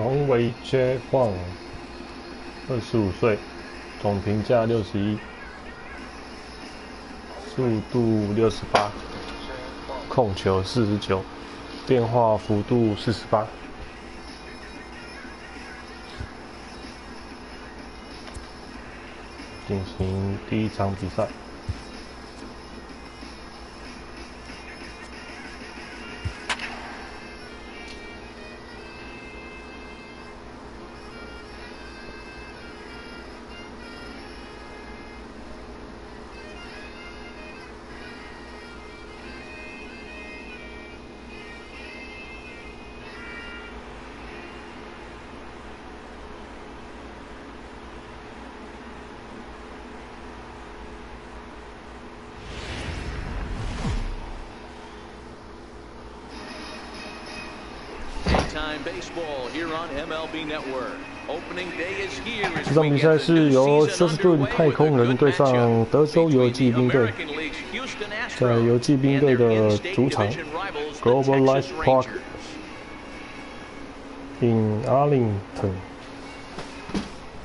龙尾 J 晃，25岁，总评价61，速度68，控球49，变化幅度48。进行第一场比赛。这场比赛是由休斯顿太空人对上德州游骑兵队，在游骑兵队的主场 Global Life Park in Arlington。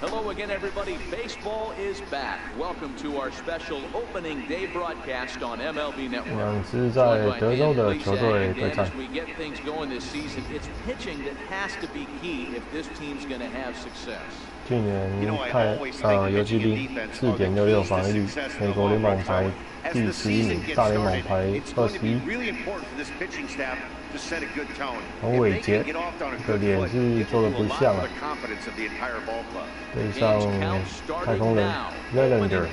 Hello again, everybody. Baseball is back. Welcome to our special opening day broadcast on MLB Network. 两支在德州的球队对战。 We get things going this season. It's pitching that has to be key if this team's going to have success. 去年游骑兵4.66防御率，美国联盟排第11名，大联盟排21。龙尾杰这个脸是做的不像啊，对上太空人 Verlander。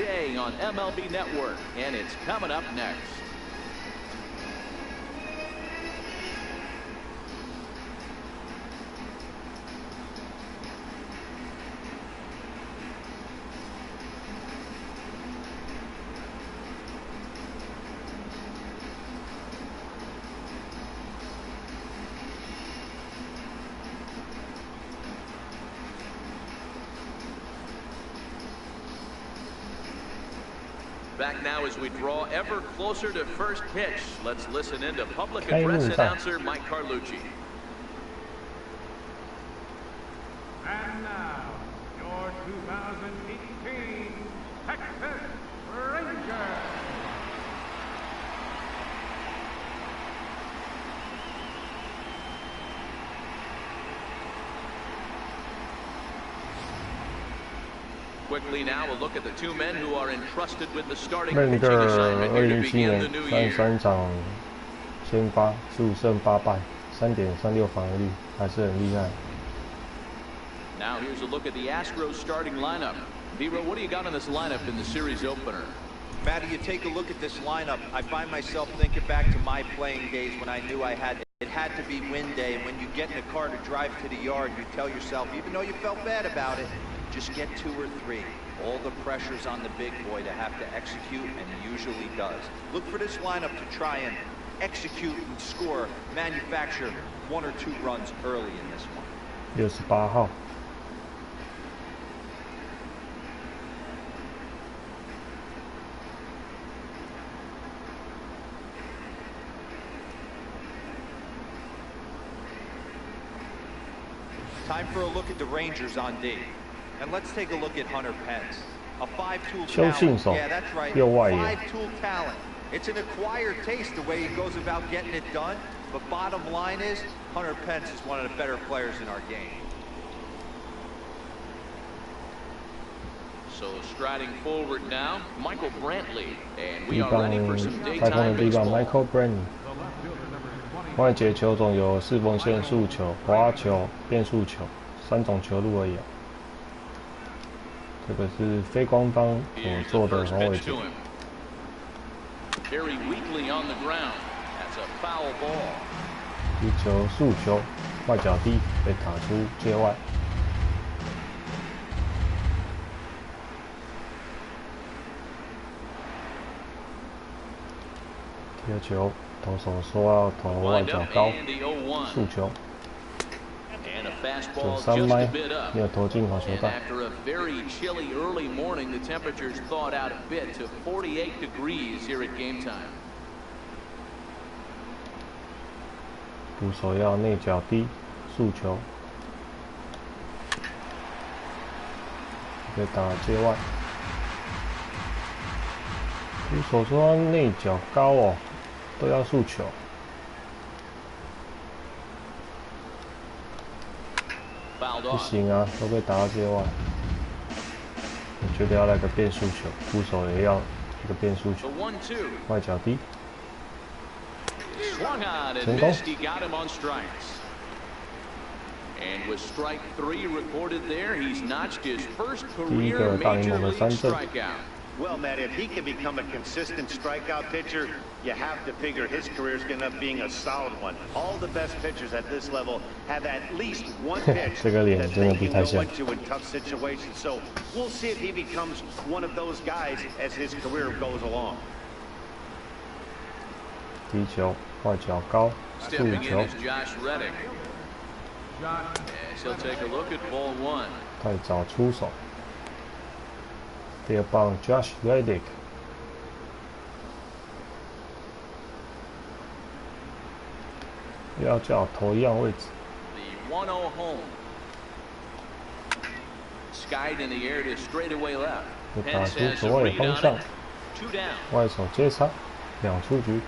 Back now as we draw ever closer to first pitch. Let's listen in to public address announcer Mike Carlucci. And now, your 2018 Texas Rangers. Quickly now, we'll look at the two men who are entrusted with the starting pitching assignment here to begin the new year. 33场先发，15胜8败，3.36防御率，还是很厉害。 Now here's a look at the Astros starting lineup. Vero, what do you got in this lineup in the series opener? Matty, you take a look at this lineup. I find myself thinking back to my playing days when I knew it had to be win day. And when you get in a car to drive to the yard, you tell yourself, even though you felt bad about it, just get 2 or 3. All the pressure's on the big boy to have to execute, and he usually does. Look for this lineup to try and execute and score, manufacture 1 or 2 runs early in this one. 68号。 Time for a look at the Rangers on D. And let's take a look at Hunter Pence. A 5-tool talent. Yeah, that's right. 5-tool talent. It's an acquired taste the way he goes about getting it done. But bottom line is, Hunter Pence is one of the better players in our game. So striding forward now, Michael Brantley. And we are ready for some daytime baseball. Michael Brantley. 外界球种有4缝线速球、滑球、变速球3种球路而已。这个是非官方所做的龙尾球。一球速球，外角低被打出界外。第二球。 投手说要投外角高，速球，93迈，没有投进好球带。捕手要内角低，速球被打界外。捕手说他内角高哦，都要速球。不行啊，都被打到界外。我觉得要来个变速球，捕手也要一个变速球。外角低，成功。 And with strike 3 recorded there, he's notched his first 第一个 career 大联 major 盟的 league 3振。 strikeout. Well, Matt, if he can become a consistent strikeout pitcher, you have to figure his career is going to end up being a solid one. All the best pitchers at this level have at least one pitch that they can go into in tough situations. So we'll see if he becomes one of those guys as his career goes along. 低球，外角高，速 Stepping in 球。 is Josh Reddick. As he'll take a look at ball 1. 太早出手。第二棒 Josh Reddick。 要叫投一样位置。 The 1-0 home. Skied in the air to straightaway left. 打 Pence 出 has 左 a 外 read 方 on 向， it. 2 down. 外手接杀，2出局。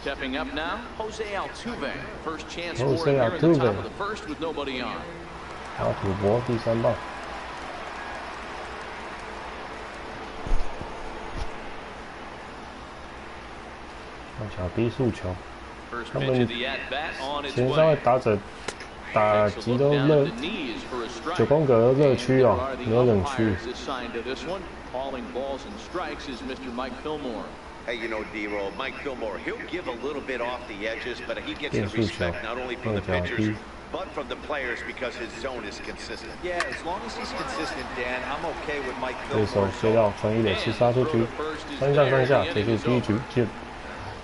Stepping up now, Jose Altuve. First chance for Jose him here in the top Altuve. of the first with nobody on. 打赌博第3棒。 外角低速球， First 他 pitch 们 of the at bat on its 前三位 way. 打者打 Takes a 击 look 都 down 热 at the knees for a strike. ，9宫格热区 And 哦 there are，the 没有冷区。 umpires assigned to this one. Calling balls and strikes is Mr. Mike Fillmore. Hey, you know, D-Roll, Mike Fillmore, he'll give a little bit off the edges, but he gets the 变速球 respect not only from the 外角 pitchers, 低， but from the players because his zone is consistent. Yeah, as long as he's consistent, Dan, I'm okay with Mike 对手 Fillmore. 接到传一垒刺杀出局，3上3下结束第一局，进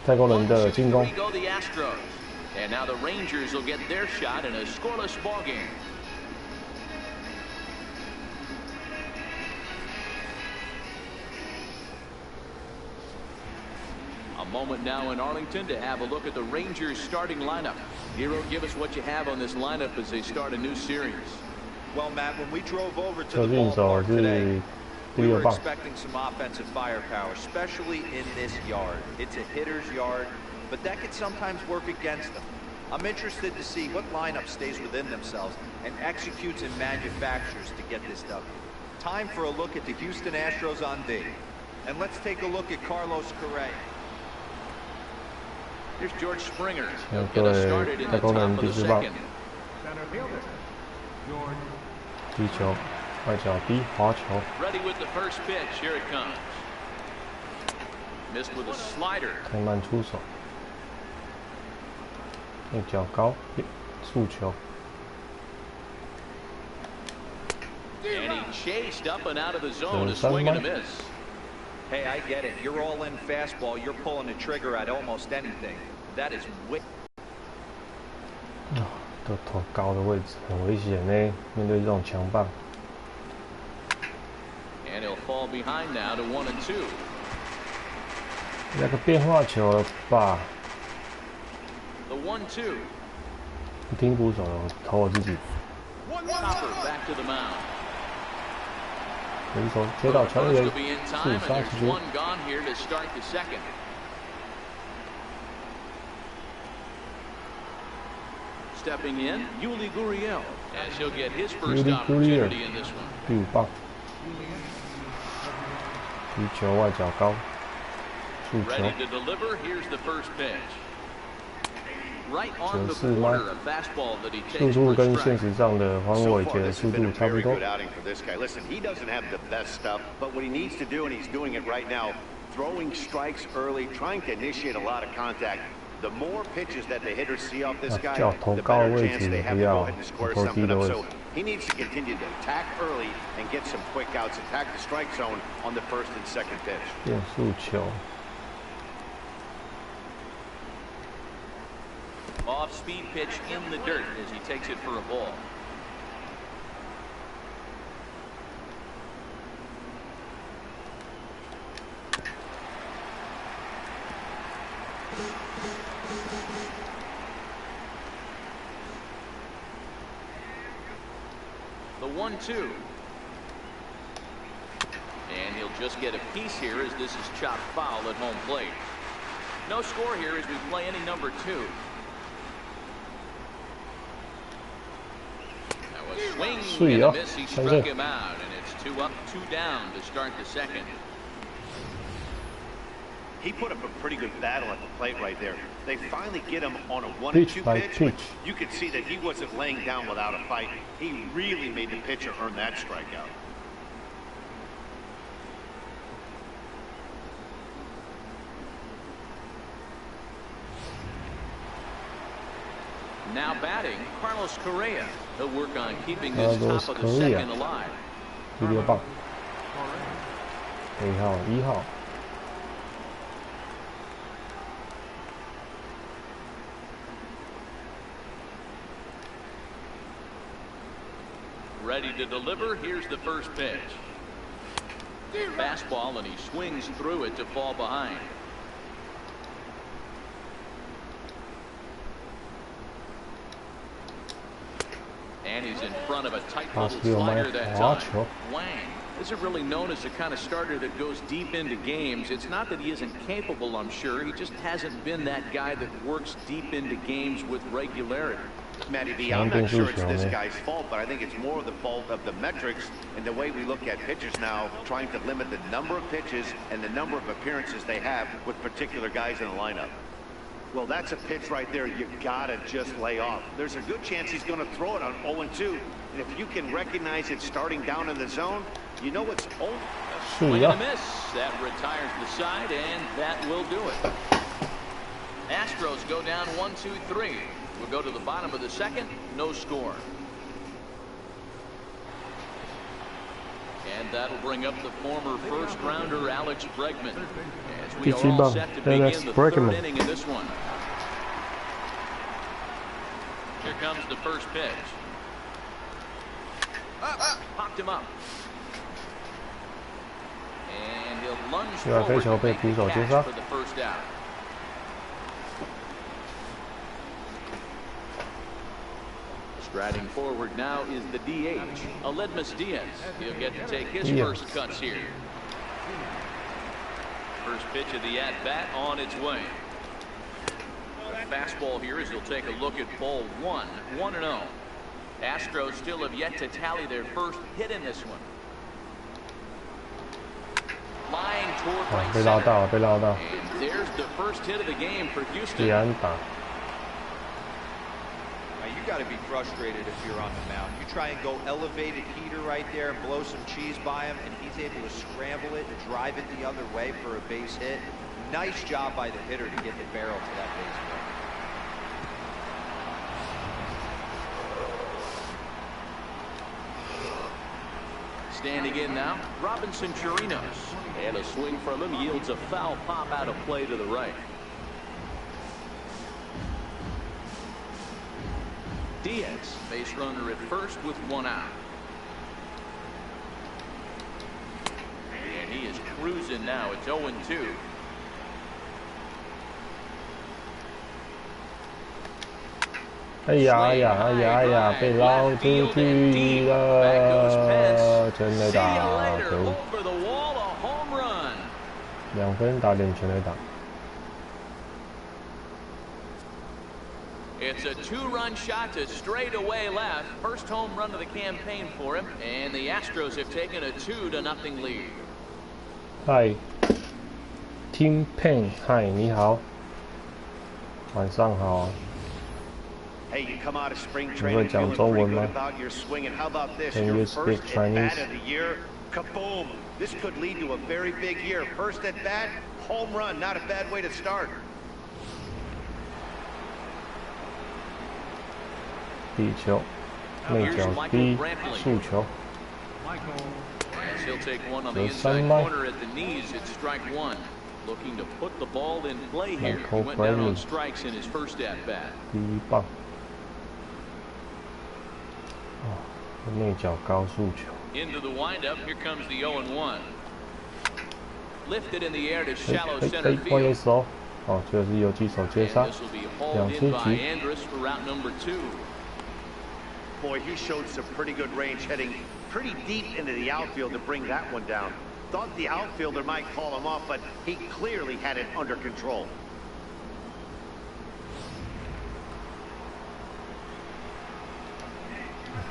太空人的进攻。 Go the Astros. And now the Rangers will get their shot in a scoreless ball game. A moment now in Arlington to have a look at the Rangers starting lineup. Hero, give us what you have on this lineup as they start a new series. Well, Matt, when we drove over to 这 the 运手 ballpark 是 today, 第 we 6 were 棒， expecting some offensive firepower, especially in this yard. It's a hitter's yard, but that could sometimes work against them. I'm interested to see what lineup stays within themselves and executes and manufactures to get this W. Time for a look at the Houston Astros on D. And let's take a look at Carlos Correa. Here's George Springer. 要 He'll get us 对 started in 太 the 空 top 人 of 第 the 4棒， second. Center fielder, George. 低球，外角低滑球， Ready with the first pitch. Here it comes. Missed with a slider. 太慢出手，内角高，速球， And he chased up and out of the zone, a swing and a miss. Hey, I get it. You're all in fastball. You're pulling the trigger at almost anything. That is way. 都投高的位置很危险呢，面对这种强棒。 And he'll fall behind now to 1 and 2. 那个变化球了吧？ The 1-2. 不听捕手了，我投我自己。 Hopper back to the mound. 回手接到传 First 人 will，be in 刺 time, 杀 and 出 there's 局。 one gone here to start the second. Stepping in, Yuli Gurriel, as he'll get his first Yuli opportunity in this one. 第5棒，低球外角高，速球 Ready to deliver. Here's the first pitch. Right on the 94 corner, a fastball that he 速 takes 度 for a 跟 strike. 现实上的黄 So 伟 far, 杰的 this 速 has been 度 a 差不 very 多 good。outing for this guy. Listen, he doesn't have the best stuff, but what he needs to do, and he's doing it right now, throwing strikes early, trying to initiate a lot of contact. The more pitches that the hitters see off this guy, 叫投 the 高的 better 位 chance 置 they have 不 to 要 go ahead and square 投低 something 的 up. 位置 So。he needs to continue to attack early and get some quick outs, attack the strike zone on the first and second pitch. 变速球， Off-speed pitch in the dirt as he takes it for a ball. The 1-2. And he'll just get a piece here as this is chopped foul at home plate. No score here as we play inning number 2. Now a swing and a miss. He struck him out, and it's 2 up, 2 down to start the second. He put up a pretty good battle at the plate right there. They finally get him on a 1-2 pitch, but you could see that he wasn't laying down without a fight. He really made the pitcher earn that strikeout. Now batting, Carlos Correa. He'll work on keeping this top of the second alive. 第6棒，1号，1号。 Ready to deliver. Here's the first pitch. Fastball, and he swings through it to fall behind. And he's in front of a tight little slider that time. Wang isn't really known as the kind of starter that goes deep into games. It's not that he isn't capable, I'm sure. He just hasn't been that guy that works deep into games with regularity. Matty B, I'm not sure it's this guy's fault, but I think it's more the fault of the metrics and the way we look at pitchers now, trying to limit the number of pitches and the number of appearances they have with particular guys in the lineup. Well, that's a pitch right there you gotta just lay off. There's a good chance he's going to throw it on 0-2, and if you can recognize it starting down in the zone, you know it's over. Swing and a miss. That retires the side, and that will do it. Astros go down 1-2-3. We'll go to the bottom of the second. No score. And that'll bring up the former first-rounder Alex Bregman. As we are all set to begin the third inning of this one. Here comes the first pitch. Popped him up. And he'll lunge forward to make the catch for the first out. Striding forward now is the DH, Aledmus Diaz. He'll get to take his first cuts here. First pitch of the at-bat on its way. The fastball here as he'll take a look at ball 1, 1-0. Astros still have yet to tally their first hit in this one. Flying toward right center. And there's the first hit of the game for Houston. You got to be frustrated if you're on the mound. You try and go elevated heater right there and blow some cheese by him, and he's able to scramble it and drive it the other way for a base hit. Nice job by the hitter to get the barrel for that base hit. Standing in now, Robinson Chirinos. And a swing from him yields a foul pop out of play to the right. Diaz, base runner at first with 1 out. And he is cruising now. It's 0-2.哎呀，被捞出去了，全垒打，可恶！2分打点全垒打。 It's a 2-run shot to straightaway left. First home run of the campaign for him, and the Astros have taken a 2-0 lead. Hi, Tim Pen. Hi, 你好，晚上好。 Hey, you come out of spring training feeling pretty good about your swing, and how about this? Your first at-bat of the year, kaboom! This could lead to a very big year. First at-bat, home run, not a bad way to start. 地球，内角低，速球。 As he'll take one on the inside corner at the knees, it's strike 1. Looking to put the ball in play here. He went down on strikes in his first at-bat. 第1棒。内角高速球。 Into the windup, here comes the 0-1. Lifted in the air to shallow center field. 不好意思哦，哦，这是游击手接杀，2支局。Boy, he showed some pretty good range, heading pretty deep into the outfield to bring that one down. Thought the outfielder might call him off, but he clearly had it under control.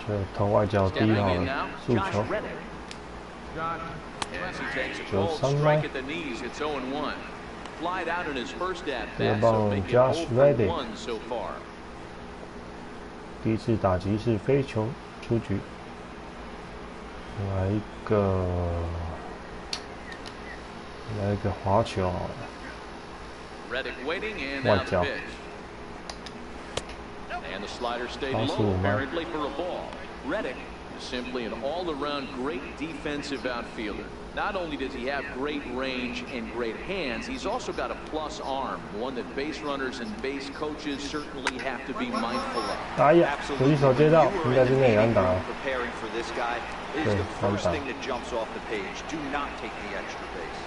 这投外角低好了，速球。93迈。这个棒 Josh Reddick。第一次打击是飞球出局。来一个滑球好了，外角。 And the slider stayed low, apparently for a ball. Reddick is simply an all-around great defensive outfielder. Not only does he have great range and great hands, he's also got a plus arm, one that base runners and base coaches certainly have to be mindful of. 哎呀，有一手接到，应该是内野安打。 Preparing for this guy is the first thing that jumps off the page. Do not take the extra base.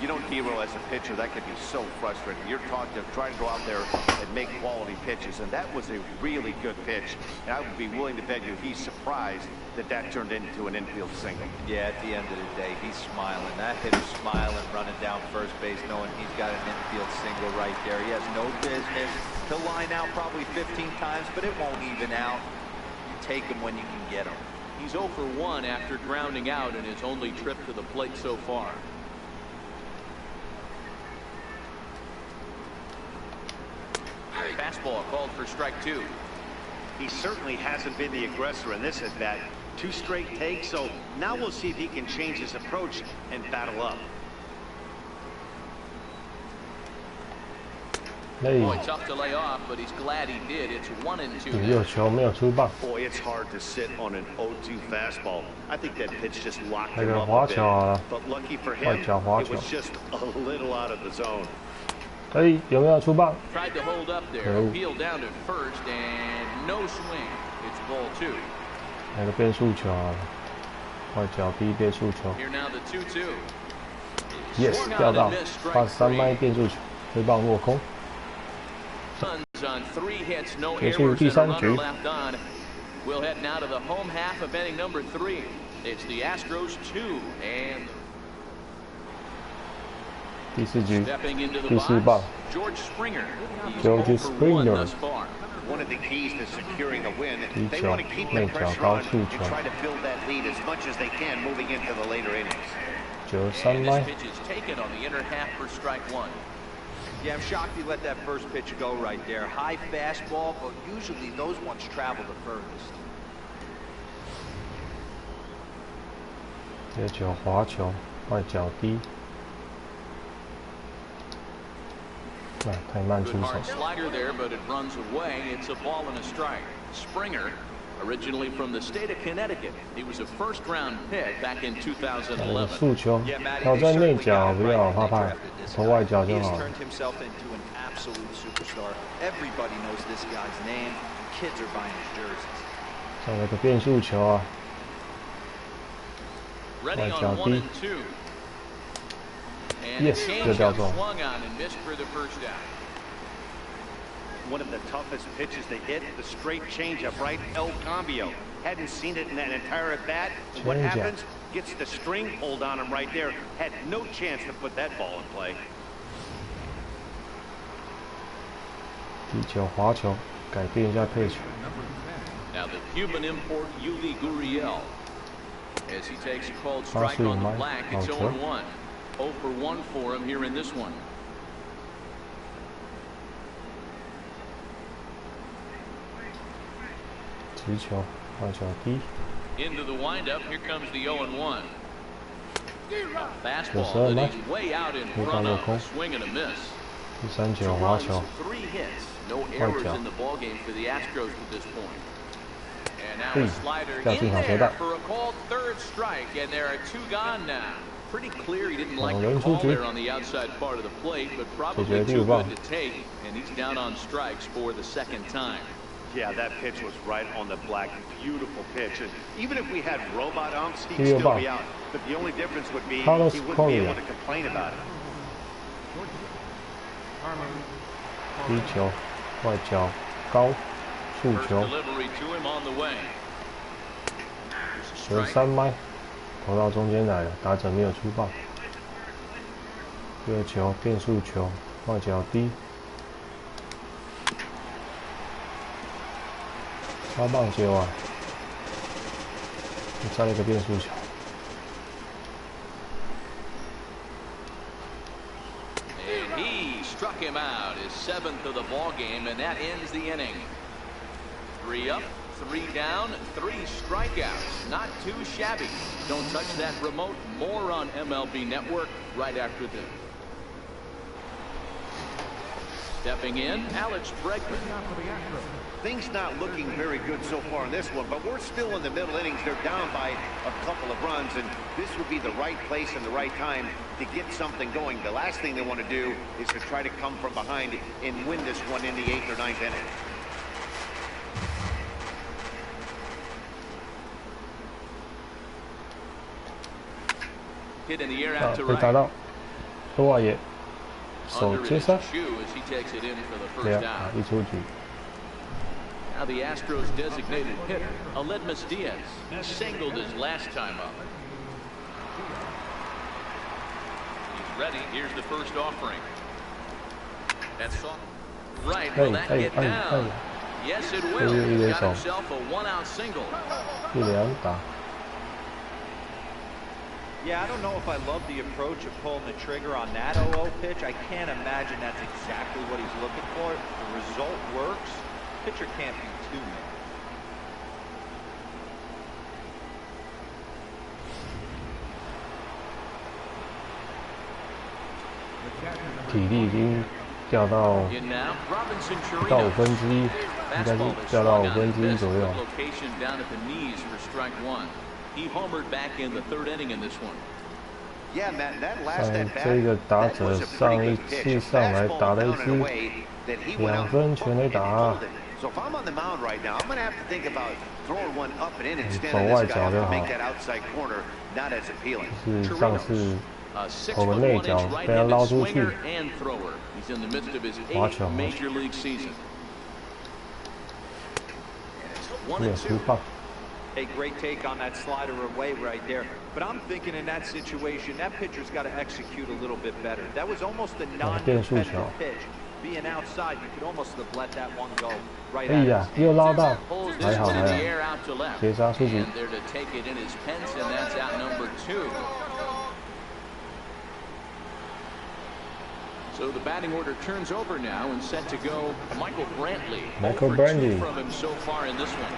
You know, Hero, as a pitcher, that can be so frustrating. You're taught to try to go out there and make quality pitches, and that was a really good pitch. And I would be willing to bet you he's surprised that that turned into an infield single. Yeah, at the end of the day, he's smiling. That hitter's smiling, running down first base, knowing he's got an infield single right there. He has no business to line out probably 15 times, but it won't even out. You take him when you can get him. He's 0 for 1 after grounding out in his only trip to the plate so far. Fastball called for strike 2. He certainly hasn't been the aggressor in this at-bat. 2 straight takes, so now we'll see if he can change his approach and battle up. Boy, tough to lay off, but he's glad he did. It's 1-2. 6球没有出棒。 Boy, it's hard to sit on an 0-2 fastball. I think that pitch just locked 那 him 个 up 滑 a 球好了， bit. But lucky for 外 him, 角滑 it 球。 was just a little out of the zone. 可以，有没有出棒？ Tried to hold up there, appealed down to first, and no swing. It's ball 2. 来个变速球好了，外角低变速球。 Here now the 2-2. Yes， 钓到83迈变速球，挥棒落空。 On 3 hits, no 结束 errors 第 and a 三 runner 局。 left on. We'll head now to the home half of inning number 3. It's the Astros 2 and 第4局， stepping into the 第4 box, 棒 George Springer. He's George 0 for 1 Springer. thus far. One of the keys to securing a win, they 1 want to keep 球 the 内角 pressure 高 on 速 and 球， try to build that lead as much as they can moving into the later innings. 93 And 迈 this pitch is taken on the inner half for strike 1. Yeah, I'm shocked he let that first pitch go right there. High fastball, but usually those ones travel the furthest. 这球滑球，外角低。啊，太慢出手。 Hard slider there, but it runs away. It's a ball and a strike. Springer, originally from the state of Connecticut, he was a first-round pick back in 2011. 速球，挑战内角，不要怕怕，投外角就好。 Turned himself into an absolute superstar. Everybody knows this guy's name. Kids are buying his jerseys. 上了个变速球啊， Ready 外角 on 1 低。 and 2. And Yes, the good changeup job. swung on and missed for the first out. One of the toughest pitches they hit, the straight changeup, right? El Cambio. Hadn't seen it in that entire at-bat. What Changeup. happens? Gets the string pulled on him right there. Had no chance to put that ball in play. 低球滑球，改变一下配球。 Now the Cuban import Yuli Gurriel. As he takes a called strike on the black, it's 0-1. 0 for 1 for him here in this one. 直球，外角低。 Into the windup, here comes the 0-1. Fastball Yes, that he's way out in front of. A swing and a miss. 第3 Two 球滑 runs, 球， 3 hits, no errors in the ballgame for the Astros at this point. And now a slider in there for a called third strike, and there are 2 gone now. Pretty clear he didn't like the call there on the outside part of the plate, but probably too good to take, and he's down on strikes for the 2nd time. Yeah, that pitch was right on the black. Beautiful pitch. And even if we had robot umps, he'd still be out. But the only difference would be he wouldn't be able to complain about it. 低球，外角高，速球，球3麦，投到中间来了，打者没有出棒。第二球变速球，外角低，超棒球啊！再一个变速球。 Struck him out, his 7th of the ball game, and that ends the inning. 3 up, 3 down, 3 strikeouts. Not too shabby. Don't touch that remote. More on MLB Network right after this. Stepping in, Alex Bregman. Things not looking very good so far in this one, but we're still in the middle innings. They're down by a couple of runs, and this would be the right place and the right time to get something going. The last thing they want to do is to try to come from behind and win this one in the 8th or 9th inning. Hit in the air out to right. 被打到，多瓦也手接杀，对啊，一出局。 Now the Astros' designated hitter, Aledmus Diaz, singled his last time up. He's ready. Here's the first offering. That's right. Will that get down? Yes, it will. He's got himself a 1-out single. 一两打。 Yeah, I don't know if I love the approach of pulling the trigger on that 0-0 pitch. I can't imagine that's exactly what he's looking for. The result works. Pitcher can't be too mad. 体力已经掉到不到1/5，应该是掉到1/5左右。这个打者上一次上来打了一支2分全垒打。 So if I'm on the mound right now, I'm going to have to think about throwing one up and in instead 走 of 外 this 角 guy 就 to 好。 make that outside corner not as appealing. 是上次投个内角被他捞出去，滑球没有出棒。 A great take on that slider away right there. But I'm thinking in that situation, that pitcher's got to execute a little bit better. That was almost a non-competitive pitch. Being outside, you could almost have let that one go right 哎呀，又捞到，还好还好，截杀出局。 So the batting order turns over now and set to go Michael Brantley. Michael Brantley from him so far in this one.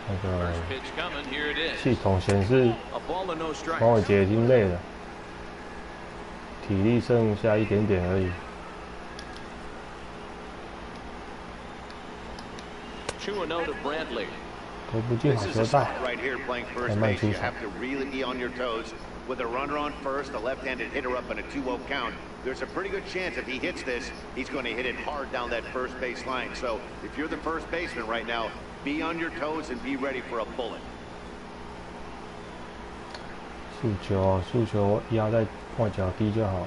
那个系统显示黄伟杰已经累了，体力剩下一点点而已。投不进好球带，太慢出场。 With a runner on first, a left-handed hitter up in a 2-0 count, there's a pretty good chance if he hits this, he's going to hit it hard down that first base line. So if you're the first baseman right now, be on your toes and be ready for a bullet. 速球压在外角低就好了。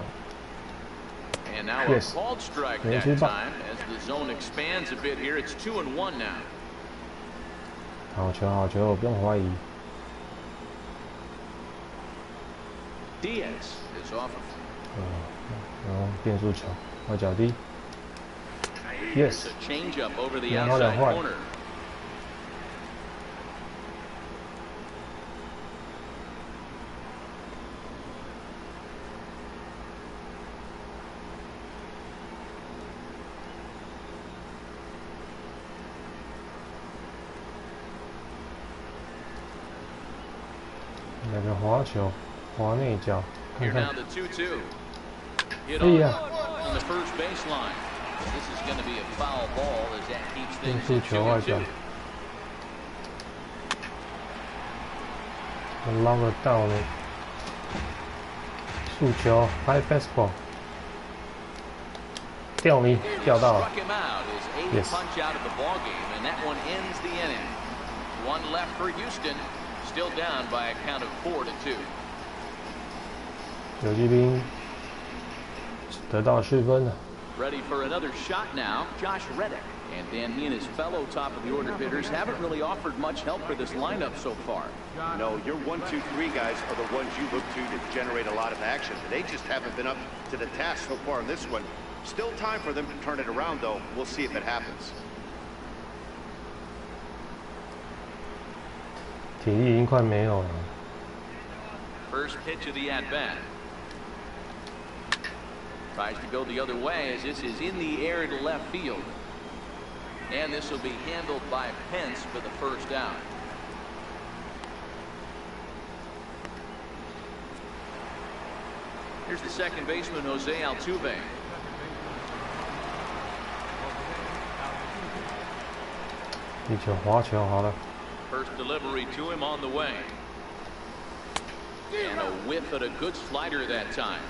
And now a called strike that time as the zone expands a bit here. It's 2-1 now. 好球，不用怀疑。 Diaz is off. 然后变速球，外角低。Yes， 2好2坏。来个滑球。 滑内角，看看。哎呀！变速球外角，我捞得到呢。速球 ，high fastball， 掉你，掉到了。Yes。 Still down by a count of 4-2. 游击兵得到4分了。Ready for another shot now, Josh Reddick. And Dan, he and his fellow top-of-the-order hitters haven't really offered much help for this lineup so far. No, your 1, 2, 3 guys are the ones you look to generate a lot of action. They just haven't been up to the task so far in this one. Still time for them to turn it around, though. We'll see if it happens. 体力已经快没有了。First pitch of the at-bat. Tries to go the other way as this is in the air to left field. And this will be handled by Pence for the first out. Here's the second baseman, Jose Altuve. First delivery to him on the way. And a whiff at a good slider that time.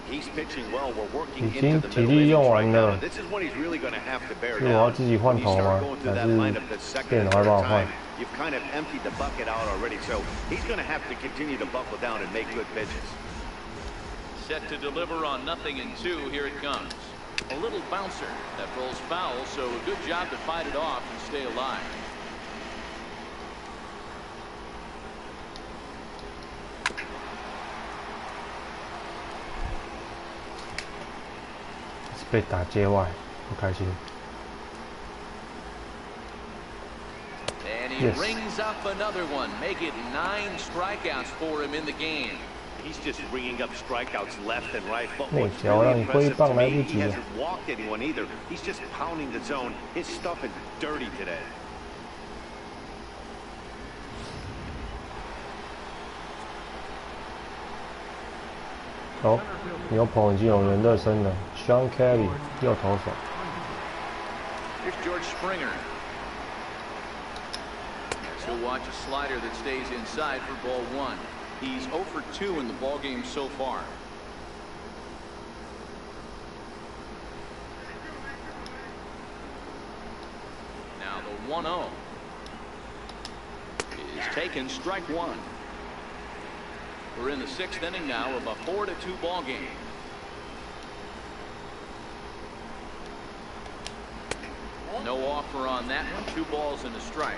He's pitching well. We're working into the middle right now. This is when he's really going to have to bear down. When you start going through that lineup the second and third time, you've kind of emptied the bucket out already. So he's going to have to continue to buckle down and make good pitches. Set to deliver on 0-2. Here it comes. A little bouncer that rolls foul, so a good job to fight it off and stay alive. Yes. And he rings up another one. Make it 9 strikeouts for him in the game. He's just ringing up strikeouts left and right. But what's really impressive to me, he hasn't walked anyone either. He's just pounding the zone. His stuff is dirty today. Oh, 牛棚已经有人热身了 ，Sean Kelly 右投手。Here's George Springer. So watch a slider that stays inside for ball 1. He's 0 for 2 in the ball game so far. Now the 1-0 is taken, strike 1. We're in the 6th inning now of a 4-2 ball game. No offer on that one. 2 balls and a strike.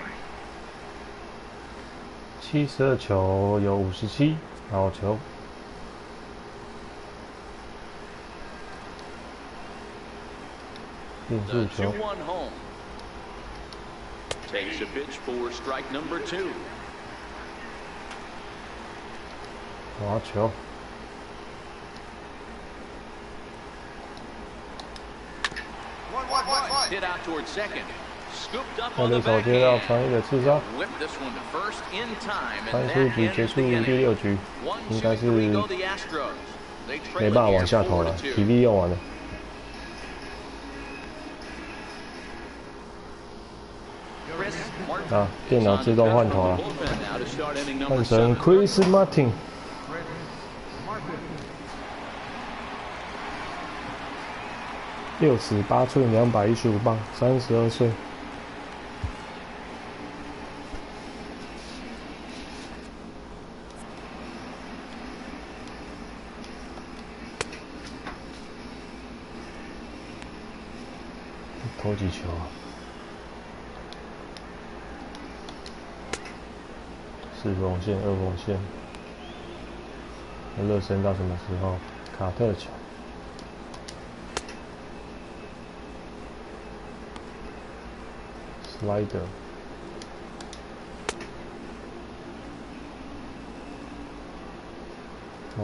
72球有57，好球。变速球。2-1 home. Takes a pitch for strike number 2. 滑球。Hit out towards second. 他的手接到传一的刺杀，传出局结束第6局，应该是没办法往下投了，体力用完了。啊，电脑自动换头了，换成 Chris Martin。6尺8寸，215磅，32岁。投几球啊？4缝线、2缝线，热身到什么时候？卡特球。Slider，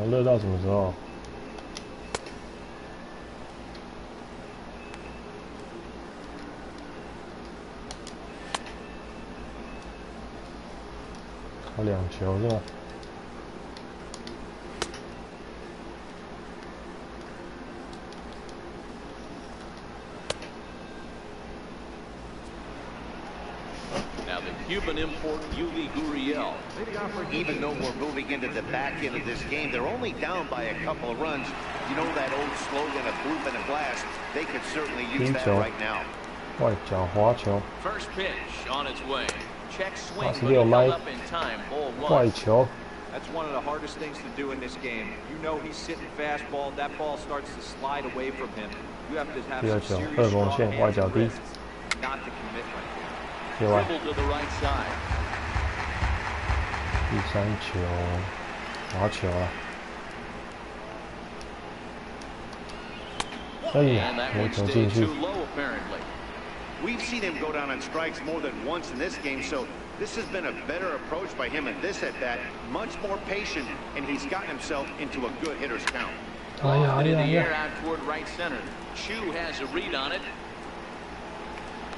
热到什么时候？2球是吧？Cuban import Yuli Gurriel. Even though we're moving into the back end of this game, they're only down by a couple of runs. You know that old slogan of blue and glass? They could certainly use that right now. 外角滑球。 First pitch on its way. Check swing. 86迈。外球。 That's one of the hardest things to do in this game. You know he's sitting fastball. That ball starts to slide away from him. You have to have 第二 some 球 serious 二缝线 strong 外角 hands 低， not to commit right there. 右外。 Dribble to the right side. 第三球滑球啊！哎呀， And that 没 one 投进 stayed 去 too。low apparently. We've seen him go down on strikes more than once in this game, so this has been a better approach by him at this at-bat. Much more patient, and he's gotten himself into a good hitter's count. 哎呀 Off 哎 it 呀 in 哎 the 呀！ air out toward right center. Chu has a read on it.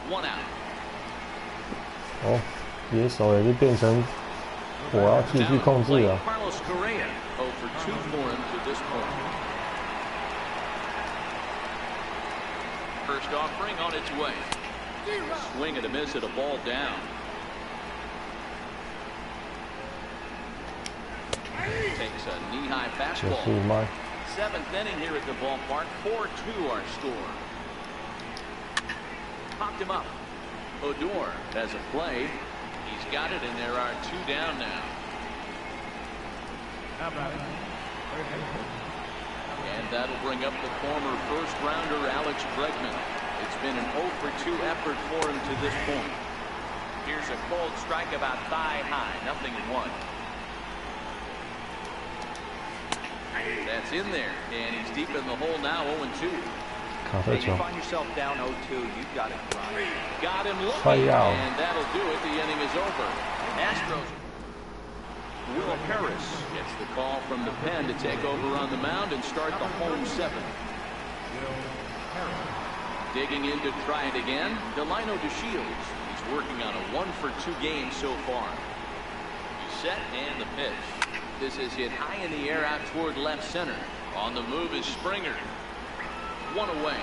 1 out. 哦，野手也是变成我要继续控制了。 Carlos Correa 0 for 2 for him to this point. First offering on its way. Swing and a miss at a ball down. Takes a knee-high 95 fastball. 迈， 7th inning here at the ballpark. 4-2 our score. Popped him up. Odor has a play. He's got it, and there are 2 down now. How about it? And that'll bring up the former first-rounder Alex Bregman. It's been an 0 for 2 effort for him to this point. Here's a cold strike about thigh high. 0-1. That's in there, and he's deep in the hole now. 0-2. 卡特 Hey, 球 you，find yourself down 0-2, you've got it grind. Got him looking, 快要 and that'll do it. The inning is over. Astros. Will Harris gets the call from the pen to take over on the mound and start the home 7th. Digging in to try it again, Delino DeShields. He's working on a 1 for 2 game so far. He's set and the pitch. This is hit high in the air out toward left center. On the move is Springer. 1 away.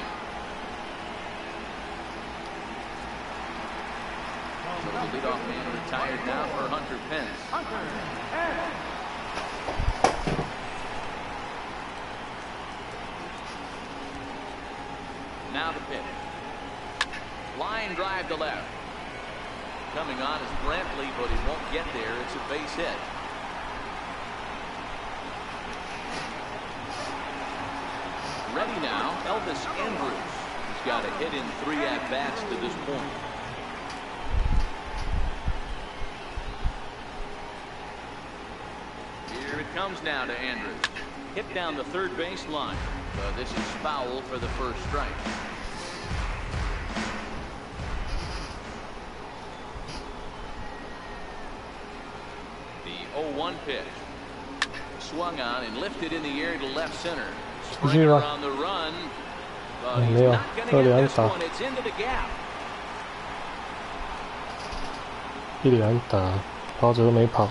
So the leadoff man retired now for Hunter Pence. Now the pitch. Line drive to left. Coming on is Brantley, but he won't get there. It's a base hit. Ready now, Elvis Andrews. He's got a hit in 3 at-bats to this point. Here it comes now to Andrews. Hit down the third baseline. This is foul for the first strike. The 0-1 pitch. Swung on and lifted in the air to left center. Springer on the run. He's not going to get this one. It's into the gap. 一垒打，跑者都没跑，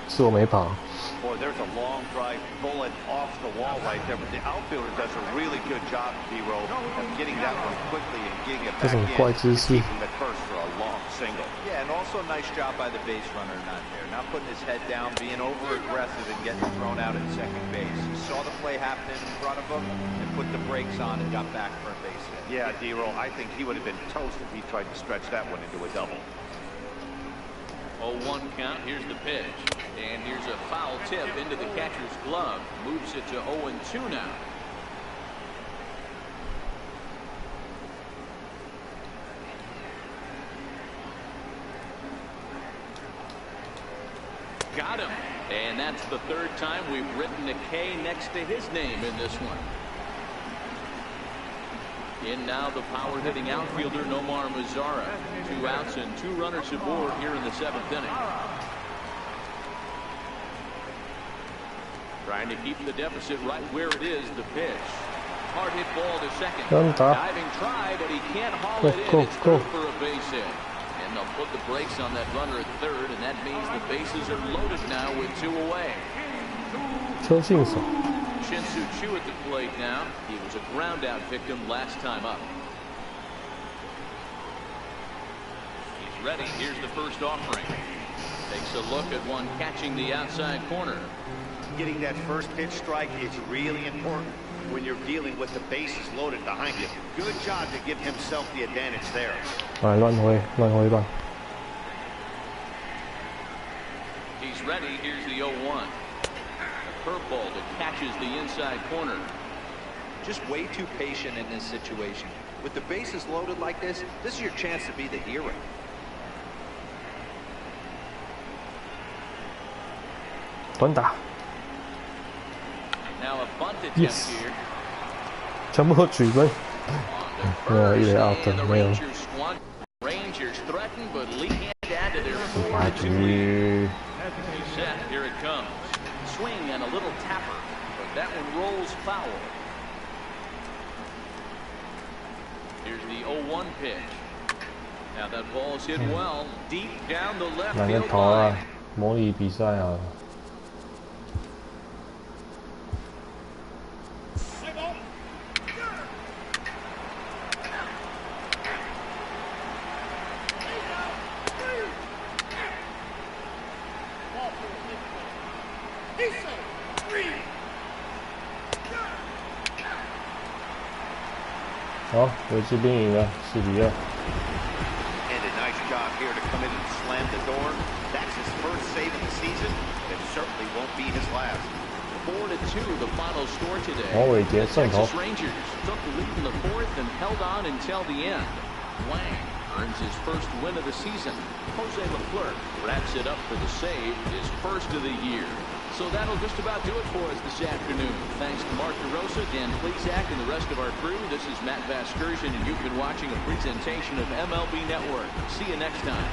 是我没跑。 Boy, there's a long drive bullet off the wall right there, but the outfielder does a really good job, D-Row, of getting that one quickly and getting it back in, keeping the first for a long single. Yeah, and also a nice job by the base runner not there. Not putting his head down, being over-aggressive and getting thrown out at second base. He saw the play happening in front of him and put the brakes on and got back for a base hit. Yeah, D-Row, I think he would have been toast if he tried to stretch that one into a double. 0-1 count. Here's the pitch. And here's a foul tip into the catcher's glove. Moves it to 0-2 now. Got him. And that's the 3rd time we've written a K next to his name in this one. In now the power-hitting outfielder Nomar Mazara. 2 outs and 2 runners aboard here in the 7th inning. Trying to keep the deficit right where it is. The pitch. Hard hit ball to second. Diving try, but he can't haul it in. It's through for a base hit. And they'll put the brakes on that runner at 3rd, and that means the bases are loaded now with 2 away. 车信手。 Shin-Soo Choo at the plate now. He was a ground-out victim last time up. He's ready. Here's the first offering. Takes a look at one catching the outside corner. Getting that first pitch strike is really important when you're dealing with the bases loaded behind you. Good job to give himself the advantage there. 来乱挥吧。 He's ready. Here's the 0-1. A curveball that catches the inside corner. just way too patient in this situation. With the bases loaded like this is your chance to be the hero. Now a bunt attempt here. 全部都举分，一垒 out 没有。Rangers threaten, but Lee can't add to their 八局。 Set, here it comes. Swing and a little tapper, but that one rolls foul. Here's the 0-1 pitch. Now that ball's hit well, deep down the left 哪个 field 投啊？ line. 模拟比赛啊。 好，游击兵赢了，4-2。And a nice job here to come in and slam the door. That's his first save of the season. It certainly won't be his last. 4-2, the final score today. 王伟杰胜投。 Texas Rangers took the lead in the fourth and held on until the end. Wang earns his first win of the season. Jose Leclerc wraps it up for the save, his first of the year. So that'll just about do it for us this afternoon. Thanks to Mark DeRosa, Dan Plesac, and the rest of our crew. This is Matt Vasgersian, and you've been watching a presentation of MLB Network. See you next time.